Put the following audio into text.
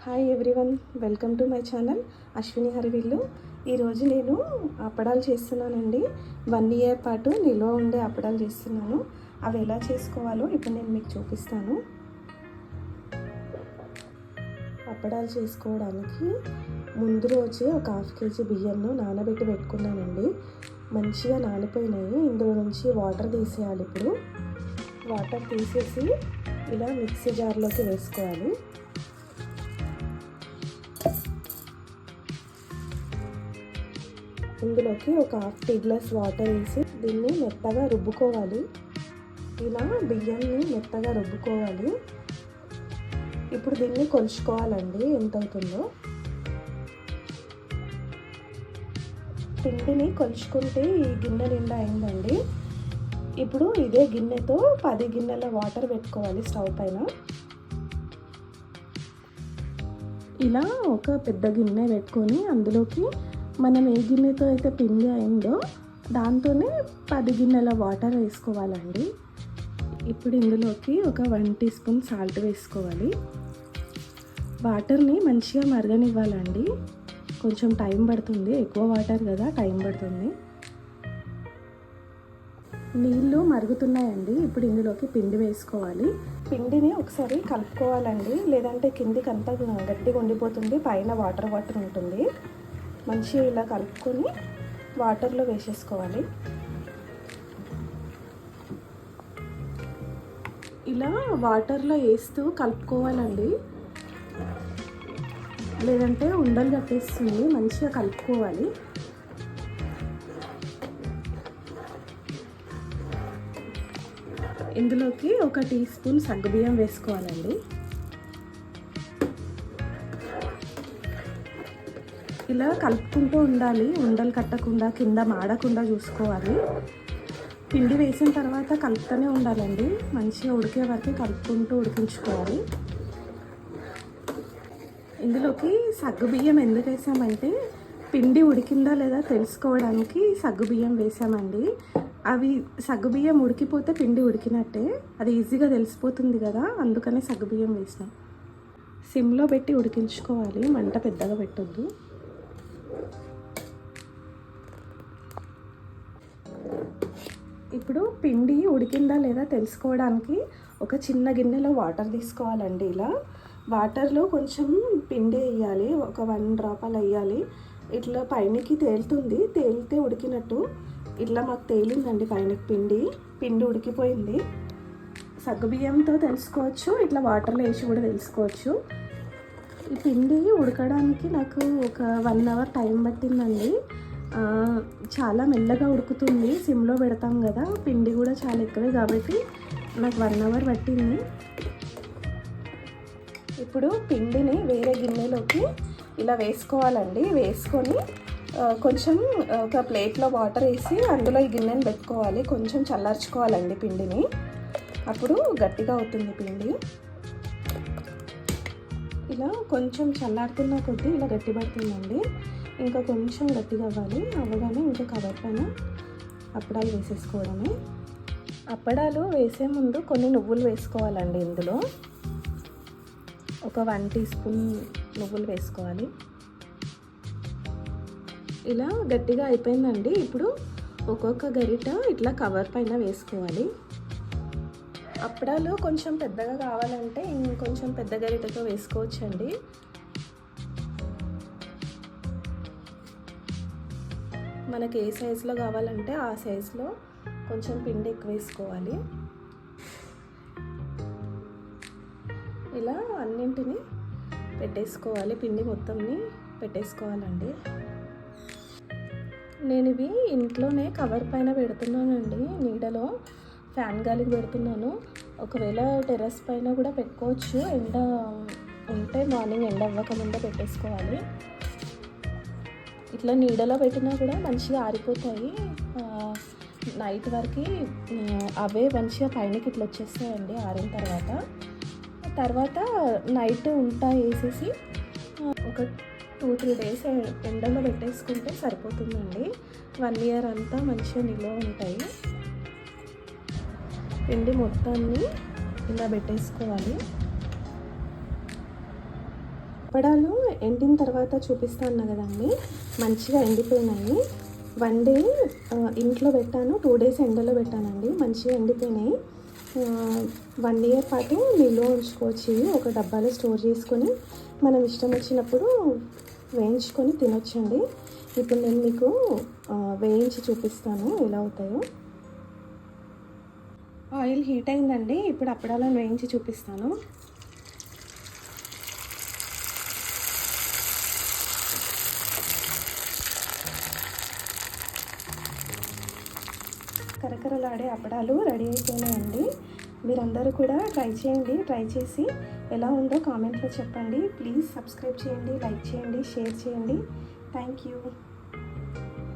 Hi everyone, welcome to my channel Ashwini హరివిల్లు. ఈరోజు నేను అప్పడాలు చేస్తున్నానండి. 1 ఇయర్ పాటు నిల్వ ఉండే అప్పడాలు చేస్తున్నాను. అవి ఎలా చేసుకోవాలో ఇప్పుడు నేను మీకు చూపిస్తాను. అప్పడాలు చేసుకోవడానికి ముందు రోజే ఒక 1/2 కేజీ బియ్యంను నానబెట్టి పెట్టుకున్నానండి. మంచిగా నానిపోయినాయి. ఇందులో నుంచి వాటర్ తీసేయాలి. ఇప్పుడు వాటర్ తీసేసి ఇలా మిక్సీ జార్లోకి వేసుకోవాలి. ఇందులోకి ఒక 1/2 టీ గ్లాస్ వాటర్ వేసి దీన్ని మెత్తగా రుబ్బుకోవాలి. ఇలా బియ్యాన్ని మెత్తగా రుబ్బుకోవాలి. ఇప్పుడు దీన్ని కొలుచుకోవాలండి ఎంత అవుతుందో. పిండిని కొలుచుకుంటే ఈ గిన్నె నిండా అయిందండి. ఇప్పుడు ఇదే గిన్నెతో 10 గిన్నెల వాటర్ పెట్టుకోవాలి స్టవ్ పైన. ఇలా ఒక పెద్ద గిన్నె పెట్టుకొని అందులోకి మనం ఏ గిన్నెతో అయితే పిండి అయిందో దాంతోనే 10 గిన్నెల వాటర్ వేసుకోవాలండి. ఇప్పుడు ఇందులోకి ఒక 1 టీ స్పూన్ సాల్ట్ వేసుకోవాలి. వాటర్ని మంచిగా మరగనివ్వాలండి. కొంచెం టైం పడుతుంది, ఎక్కువ వాటర్ కదా, టైం పడుతుంది. నీళ్ళు మరుగుతున్నాయండి. ఇప్పుడు ఇందులోకి పిండి వేసుకోవాలి. పిండిని ఒకసారి కలుపుకోవాలండి, లేదంటే కిందికి అంతా గట్టిగా ఉండిపోతుంది, పైన వాటర్ ఉంటుంది. మంచిగా ఇలా కలుపుకొని వాటర్లో వేసేసుకోవాలి. ఇలా వాటర్లో వేస్తూ కలుపుకోవాలండి, లేదంటే ఉండలు కట్టేస్తుంది. మంచిగా కలుపుకోవాలి. ఇందులోకి ఒక టీ స్పూన్ సగ్గుబియ్యం వేసుకోవాలండి. ఇలా కలుపుకుంటూ ఉండాలి, ఉండలు కట్టకుండా, కింద మాడకుండా చూసుకోవాలి. పిండి వేసిన తర్వాత కలుపుతూనే ఉండాలండి. మంచిగా ఉడికే వరకు కలుపుకుంటూ ఉడికించుకోవాలి. ఇందులోకి సగ్గుబియ్యం ఎందుకు వేసామంటే పిండి ఉడికిందా లేదా తెలుసుకోవడానికి సగ్గుబియ్యం వేసామండి. అవి సగ్గుబియ్యం ఉడికిపోతే పిండి ఉడికినట్టే, అది ఈజీగా తెలిసిపోతుంది కదా, అందుకని సగ్గుబియ్యం వేసినాం. సిమ్లో పెట్టి ఉడికించుకోవాలి, మంట పెద్దగా పెట్టొద్దు. ఇప్పుడు పిండి ఉడికిందా లేదా తెలుసుకోవడానికి ఒక చిన్న గిన్నెలో వాటర్ తీసుకోవాలండి. ఇలా వాటర్లో కొంచెం పిండి వేయాలి, ఒక 1 డ్రాప్ అలా వేయాలి. ఇట్లా పైనకి తేలుతుంది, తేలితే ఉడికినట్టు. ఇట్లా మాకు తేలిందండి పైనకి పిండి ఉడికిపోయింది. సగ్గుబియ్యంతో తెలుసుకోవచ్చు, ఇట్లా వాటర్లో వేసి కూడా తెలుసుకోవచ్చు. ఈ పిండి ఉడకడానికి నాకు ఒక 1 అవర్ టైం పట్టిందండి. చాలా మెల్లగా ఉడుకుతుంది, సిమ్లో పెడతాం కదా, పిండి కూడా చాలా ఎక్కువే కాబట్టి నాకు 1 అవర్ పట్టింది. ఇప్పుడు పిండిని వేరే గిన్నెలోకి ఇలా వేసుకోవాలండి. వేసుకొని కొంచెం ఒక ప్లేట్లో వాటర్ వేసి అందులో ఈ గిన్నెని పెట్టుకోవాలి. కొంచెం చల్లార్చుకోవాలండి పిండిని, అప్పుడు గట్టిగా అవుతుంది పిండి. ఇలా కొంచెం చల్లారుతున్న కొద్దీ ఇలా గట్టి పడుతుందండి. ఇంకా కొంచెం గట్టిగా అవ్వగానే ఇంకా కవర్ పైన అప్పడాలు వేసేసుకోవడమే. అప్పడాలు వేసే ముందు కొన్ని నువ్వులు వేసుకోవాలండి. ఇందులో ఒక 1 టీ స్పూన్ నువ్వులు వేసుకోవాలి. ఇలా గట్టిగా అయిపోయిందండి. ఇప్పుడు ఒక్కొక్క గరిట ఇట్లా కవర్ పైన వేసుకోవాలి. అప్పడాలు కొంచెం పెద్దగా కావాలంటే ఇంకొంచెం పెద్ద గరిటతో వేసుకోవచ్చండి. మనకి ఏ సైజులో కావాలంటే ఆ సైజులో కొంచెం పిండి ఎక్కువ వేసుకోవాలి. ఇలా అన్నింటినీ పెట్టేసుకోవాలి, పిండి మొత్తంని పెట్టేసుకోవాలండి. నేను ఇవి ఇంట్లోనే కవర్ పైన పెడుతున్నానండి, నీడలో ఫ్యాన్ గాలికి పెడుతున్నాను. ఒకవేళ టెర్రస్ పైన కూడా పెట్టుకోవచ్చు. ఎండ ఉంటే మార్నింగ్ ఎండ అవ్వకముందే పెట్టేసుకోవాలి. ఇట్లా నీడలో పెట్టినా కూడా మంచిగా ఆరిపోతాయి. నైట్ వరకు అవే మంచిగా పైనకి ఇట్లా వచ్చేస్తాయండి ఆరిన తర్వాత నైట్ ఉంటా వేసేసి ఒక 2-3 డేస్ ఎండలో పెట్టేసుకుంటే సరిపోతుందండి. 1 ఇయర్ అంతా మంచిగా నిల్వ ఉంటాయి. పిండి మొత్తాన్ని ఇలా పెట్టేసుకోవాలి. అప్పడాలు ఎండిన తర్వాత చూపిస్తాను కదండి, మంచిగా ఎండిపోయినాయి. 1 డే ఇంట్లో పెట్టాను, 2 డేస్ ఎండలో పెట్టానండి, మంచిగా ఎండిపోయినాయి. 1 ఇయర్ పాటు నిల్వ ఉంచుకోవచ్చు. ఒక డబ్బాలో స్టోర్ చేసుకొని మనం ఇష్టం వచ్చినప్పుడు వేయించుకొని తినొచ్చండి. ఇప్పుడు నేను మీకు వేయించి చూపిస్తాను ఎలా అవుతాయో. ఆయిల్ హీట్ అయిందండి, ఇప్పుడు అప్పడాలను వేయించి చూపిస్తాను. కరకరలాడే అప్పడాలు రెడీ అయిపోయినాయండి. మీరందరూ కూడా ట్రై చేయండి. ట్రై చేసి ఎలా ఉందో కామెంట్లో చెప్పండి. ప్లీజ్ సబ్స్క్రైబ్ చేయండి, లైక్ చేయండి, షేర్ చేయండి. Thank you.